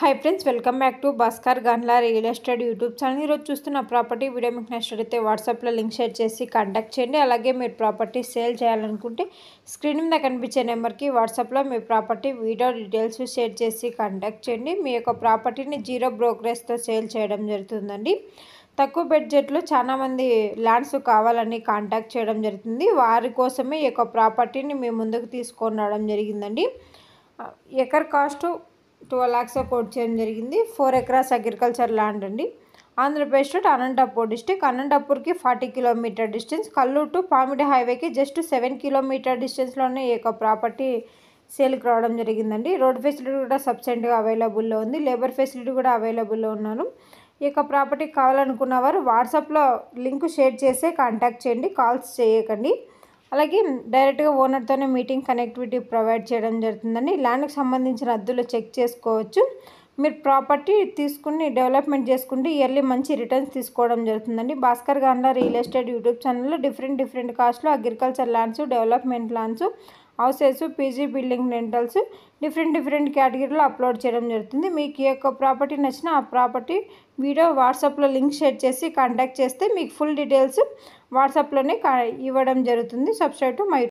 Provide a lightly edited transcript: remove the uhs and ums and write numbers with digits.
Hi friends, welcome back to Bhaskar Ganla real estate YouTube channel. ఈరోజు చూస్తున్న property video మీకు నచ్చినట్లయితే వాట్సాప్లో లింక్ షేర్ చేసి కాంటాక్ట్ చేయండి. అలాగే మీరు ప్రాపర్టీ సేల్ చేయాలనుకుంటే స్క్రీన్ మీద కనిపించే నెంబర్కి వాట్సాప్లో మీ ప్రాపర్టీ వీడియో డీటెయిల్స్ షేర్ చేసి కాంటాక్ట్ చేయండి. మీ యొక్క ప్రాపర్టీని జీరో బ్రోకరేజ్తో సేల్ చేయడం జరుగుతుందండి. తక్కువ బడ్జెట్లో చాలామంది ల్యాండ్స్ కావాలని కాంటాక్ట్ చేయడం జరుగుతుంది. వారి కోసమే ఈ యొక్క ప్రాపర్టీని మేము ముందుకు తీసుకొని రావడం జరిగిందండి. ఎకర్ కాస్ట్ 12 lakhs కోట్ చేయడం జరిగింది. 4 acres అగ్రికల్చర్ ల్యాండ్ అండి. Andhra Pradesh state Anantapur district. అనంతపూర్కి 40 kilometer distance. Kalluru to Pamidi హైవేకి జస్ట్ 7 kilometer డిస్టెన్స్లోనే ఈ యొక్క ప్రాపర్టీ సేల్కి రావడం జరిగిందండి. రోడ్ ఫెసిలిటీ కూడా సబ్సిడెంట్గా అవైలబుల్లో ఉంది. లేబర్ ఫెసిలిటీ కూడా అవైలబుల్లో ఉన్నారు. ఈ యొక్క ప్రాపర్టీ కావాలనుకున్న వారు వాట్సాప్లో లింక్ షేర్ చేసే కాంటాక్ట్ చేయండి, కాల్స్ చేయకండి. అలాగే డైరెక్ట్గా ఓనర్తోనే మీటింగ్ కనెక్టివిటీ ప్రొవైడ్ చేయడం జరుగుతుందని. ల్యాండ్కి సంబంధించిన అద్దులు చెక్ చేసుకోవచ్చు. మీరు ప్రాపర్టీ తీసుకుని డెవలప్మెంట్ చేసుకుంటే ఇయర్లీ మంచి రిటర్న్స్ తీసుకోవడం జరుగుతుందండి. Bhaskar Ganla real estate YouTube ఛానల్లో డిఫరెంట్ కాస్ట్లో agriculture lands, development lands, houses, PG building rentals different కేటగిరీలో అప్లోడ్ చేయడం జరుగుతుంది. మీకు ఈ యొక్క ప్రాపర్టీ నచ్చిన ఆ ప్రాపర్టీ వీడియో వాట్సాప్లో లింక్ షేర్ చేసి కాంటాక్ట్ చేస్తే మీకు ఫుల్ డీటెయిల్స్ వాట్సాప్లోనే ఇవ్వడం జరుగుతుంది. Subscribe to my